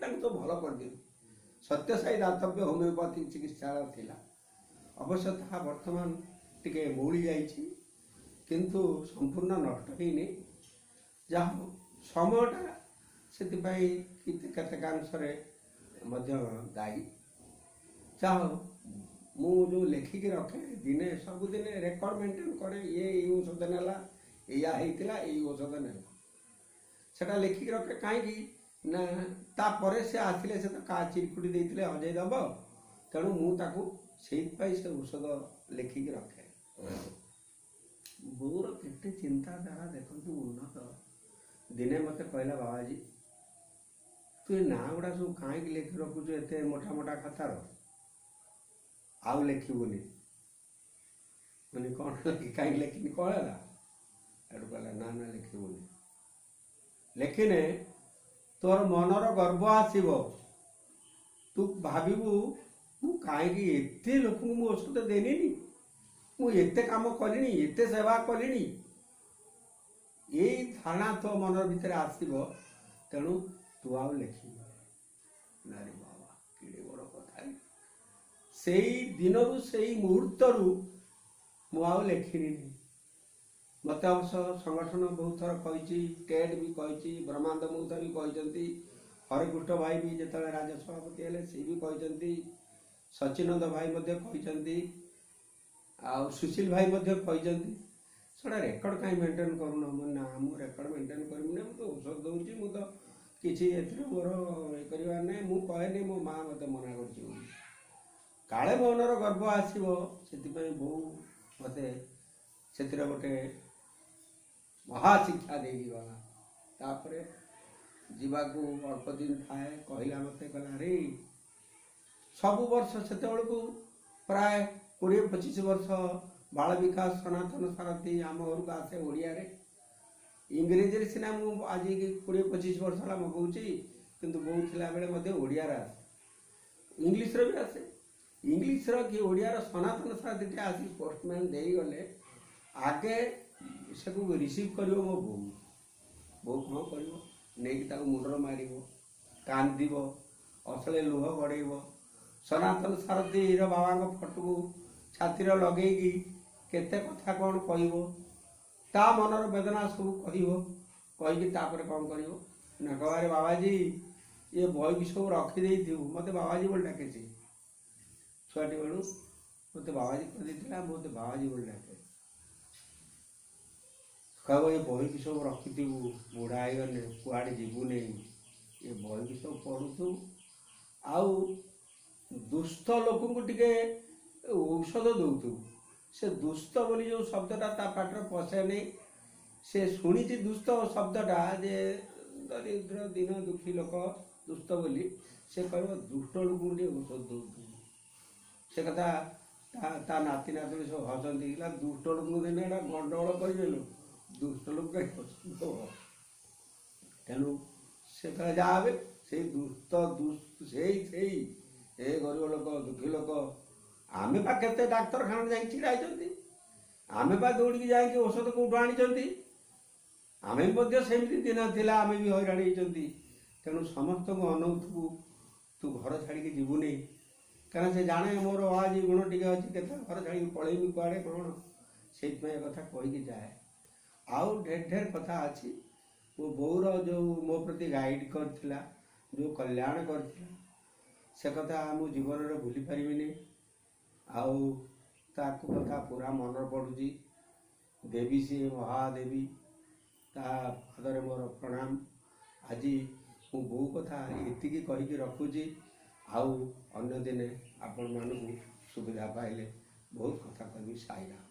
ତାଙ୍କୁ ସବୁ ଭଲ କରିଦିଅନ୍ତି। ସତ୍ୟସାଇ ଦାତବ୍ୟ ହୋମିଓପାଥି ଚିକିତ୍ସାଳୟ ଥିଲା, ଅବଶ୍ୟ ତାହା ବର୍ତ୍ତମାନ ଟିକେ ମଉଳି ଯାଇଛି, କିନ୍ତୁ ସମ୍ପୂର୍ଣ୍ଣ ନଷ୍ଟ ହେଇନି। ଯାହା ହଉ ସମୟଟା ସେଥିପାଇଁ କେତେକାଂଶରେ ମଧ୍ୟ ଦାୟୀ। ଯାହା ହଉ ମୁଁ ଯେଉଁ ଲେଖିକି ରଖେ ଦିନେ ସବୁଦିନେ ରେକର୍ଡ଼ ମେଣ୍ଟେନ୍ କରେ, ଏଇ ଔଷଧ ନେଲା, ଏଇଆ ହେଇଥିଲା, ଏଇ ଔଷଧ ନେଲା, ସେଟା ଲେଖିକି ରଖେ। କାହିଁକି ନା ତାପରେ ସେ ଆସିଲେ ସେ ତ ଚିରିକୁଟି ଦେଇଥିଲେ ହଜେଇ ଦେବ, ତେଣୁ ମୁଁ ତାକୁ ସେଇଥିପାଇଁ ସେ ଔଷଧ ଲେଖିକି ରଖେ। ବୋଉର କେତେ ଚିନ୍ତାଧାରା ଦେଖନ୍ତୁ ଉନ୍ନତ। ଦିନେ ମୋତେ କହିଲା, ବାବାଜୀ ତୁ ଏ ନାଁ ଗୁଡ଼ା ସବୁ କାହିଁକି ଲେଖି ରଖୁଛୁ ଏତେ ମୋଟା ମୋଟା ଖାତାର, ଆଉ ଲେଖିବୁନି। ମାନେ କ'ଣ କାହିଁକି ଲେଖିନି, କ'ଣ ହେଲା? ଏଠୁ କହିଲା ନା ନା ଲେଖିବୁନି, ଲେଖିନେ ତୋର ମନର ଗର୍ବ ଆସିବ, ତୁ ଭାବିବୁ ମୁଁ କାହିଁକି ଏତେ ଲୋକଙ୍କୁ ମୁଁ ଔଷଧ ଦେଲିନି, ମୁଁ ଏତେ କାମ କଲିଣି, ଏତେ ସେବା କଲିଣି, ଏଇ ଧାରଣା ତୋ ମନର ଭିତରେ ଆସିବ, ତେଣୁ ତୁ ଆଉ ଲେଖିବୁ। ନାରୀ ବାବା କେଡ଼େ ବଡ଼ କଥା। ସେଇ ଦିନରୁ ସେଇ ମୁହୂର୍ତ୍ତରୁ ମୁଁ ଆଉ ଲେଖିନି। ମୋତେ ଅବଶ୍ୟ ସଂଗଠନ ବହୁତ ଥର କହିଛି, ଟେଡ୍ ବି କହିଛି, ବ୍ରହ୍ମାନନ୍ଦ ମଉସା ବି କହିଛନ୍ତି, ହରେକୃଷ୍ଣ ଭାଇ ବି ଯେତେବେଳେ ରାଜ୍ୟ ସଭାପତି ହେଲେ ସେ ବି କହିଛନ୍ତି, ସଚିନନ୍ଦ ଭାଇ ମଧ୍ୟ କହିଛନ୍ତି, ଆଉ ସୁଶୀଲ ଭାଇ ମଧ୍ୟ କହିଛନ୍ତି। ସେଟା ରେକର୍ଡ଼ କାହିଁ ମେଣ୍ଟେନ୍ କରୁନ? ନା ମୁଁ ରେକର୍ଡ଼ ମେଣ୍ଟେନ୍ କରିବିନି, ମୁଁ ତ ଔଷଧ ଦେଉଛି, ମୁଁ ତ କିଛି ଏଥିରେ ମୋର ଇଏ କରିବାର ନାହିଁ। ମୁଁ କହେନି ମୋ ମା ମୋତେ ମନା କରୁଛି ବୋଲି, କାଳେ ମନର ଗର୍ବ ଆସିବ, ସେଥିପାଇଁ ବୋଉ ମୋତେ ସେଥିରେ ଗୋଟେ ମହାଶିକ୍ଷା ଦେଇକି ଗଲା। ତାପରେ ଯିବାକୁ ଅଳ୍ପ ଦିନ ଥାଏ, କହିଲା ମୋତେ, କହିଲା ରେ ସବୁ ବର୍ଷ ସେତେବେଳକୁ ପ୍ରାୟ 20-25 ବର୍ଷ ବାଳ ବିକାଶ ସନାତନ ସାରଥୀ ଆମ ଘରକୁ ଆସେ ଓଡ଼ିଆରେ। ଇଂରେଜୀରେ ସିନା ମୁଁ ଆଜି 20-25 ବର୍ଷ ହେଲା ମଗଉଛି, କିନ୍ତୁ ବୋଉ ଥିଲାବେଳେ ମଧ୍ୟ ଓଡ଼ିଆରେ ଆସେ, ଇଂଲିଶରେ ବି ଆସେ। ଇଂଲିଶର କି ଓଡ଼ିଆର ସନାତନ ସାରଥୀଟା ଆସି ପୋଷ୍ଟମ୍ୟାନ୍ ଦେଇଗଲେ ଆଗେ ସେକୁ ରିସିଭ୍ କରିବ ମୋ ବୋଉ। ବୋଉ କ'ଣ କରିବ, ନେଇକି ତାକୁ ମୁଣ୍ଡରେ ମାରିବ, କାନ୍ଦିବ, ଅସଳେ ଲୁହ ଗଡ଼େଇବ, ସନାତନ ସାରଥୀର ବାବାଙ୍କ ଫଟୋକୁ ଛାତିରେ ଲଗେଇକି କେତେ କଥା କ'ଣ କହିବ, ତା ମନର ବେଦନା ସବୁ କହିବ। କହିକି ତାପରେ କ'ଣ କରିବ ନା କହିବାରେ, ବାବାଜୀ ଏ ବହିକି ସବୁ ରଖିଦେଇଥିବୁ। ମୋତେ ବାବାଜୀ ବୋଲି ଡାକେ, ସେ ଛୁଆଟି ବେଳୁ ମୋତେ ବାବାଜୀ କରିଦେଇଥିଲା, ମୋତେ ବାବାଜୀ ବୋଲି ଡାକେ। କହିବ ଏ ବହିକି ସବୁ ରଖିଥିବୁ, ବୁଢ଼ା ହେଇଗଲେ କୁଆଡ଼େ ଯିବୁନି, ଏ ବହିକି ସବୁ ପଢ଼ୁଥିବୁ, ଆଉ ଦୁଷ୍ଟ ଲୋକଙ୍କୁ ଟିକେ ଔଷଧ ଦେଉଥିବୁ। ସେ ଦୁଷ୍ଟ ବୋଲି ଯେଉଁ ଶବ୍ଦଟା ତା ପାଟିରେ ପଶେନି, ସେ ଶୁଣିଛି ଦୁଷ୍ଟ ଶବ୍ଦଟା, ଯେ ଦରିଦ୍ର ଦିନ ଦୁଃଖୀ ଲୋକ ଦୁଷ୍ଟ ବୋଲି, ସେ କହିବ ଦୁଷ୍ଟ ଲୋକଙ୍କୁ ଟିକେ ଔଷଧ ଦେଉଥିବୁ। ସେ କଥା ତା ନାତି ନାତୁଣୀ ସବୁ ହସନ୍ତି, ଦୁଷ୍ଟ ଲୋକଙ୍କୁ ଦେଲେ ଏଇଟା ଗଣ୍ଡଗୋଳ କରିଦେଲୁ, ଦୁଷ୍ଟ ଲୋକ ତେଣୁ ସେ କହିଲେ ଯାହା ହେବେ ସେଇ ସେଇ ଏ ଗରିବ ଲୋକ ଦୁଃଖୀ ଲୋକ, ଆମେ ବା କେତେ ଡାକ୍ତରଖାନା ଯାଇକି ଛିଡ଼ା ହେଇଛନ୍ତି, ଆମେ ବା ଦୌଡ଼ିକି ଯାଇକି ଔଷଧ କେଉଁଠୁ ଆଣିଛନ୍ତି, ଆମେ ମଧ୍ୟ ସେମିତି ଦିନ ଥିଲା, ଆମେ ବି ହଇରାଣ ହେଇଛନ୍ତି। ତେଣୁ ସମସ୍ତଙ୍କୁ ଅନଉଥିବୁ, ତୁ ଘର ଛାଡ଼ିକି ଯିବୁନି, କାରଣ ସେ ଜାଣେ ମୋର ଆଜି ଗୁଣ ଟିକେ ଅଛି, କେତେ ଘର ଛାଡ଼ିକି ପଳେଇବି କୁଆଡ଼େ କ'ଣ, ସେଇଥିପାଇଁ ଏ କଥା କହିକି ଯାଏ। ଆଉ ଢେର କଥା ଅଛି। ମୋ ବୋଉର ଯେଉଁ ମୋ ପ୍ରତି ଗାଇଡ଼ କରିଥିଲା, ଯେଉଁ କଲ୍ୟାଣ କରିଥିଲା, ସେ କଥା ମୁଁ ଜୀବନରେ ଭୁଲି ପାରିବିନି। ଆଉ ତାକୁ କଥା ପୁରା ମନେ ପଡ଼ୁଛି। ଦେବୀ ସିଏ ମହାଦେବୀ, ତା ପାଦରେ ମୋର ପ୍ରଣାମ। ଆଜି ମୁଁ ବୋଉ କଥା ଏତିକି କହିକି ରଖୁଛି, ଆଉ ଅନ୍ୟ ଦିନେ ଆପଣମାନଙ୍କୁ ସୁବିଧା ପାଇଲେ ବହୁତ କଥା କହିବି। ସାଇରାମ।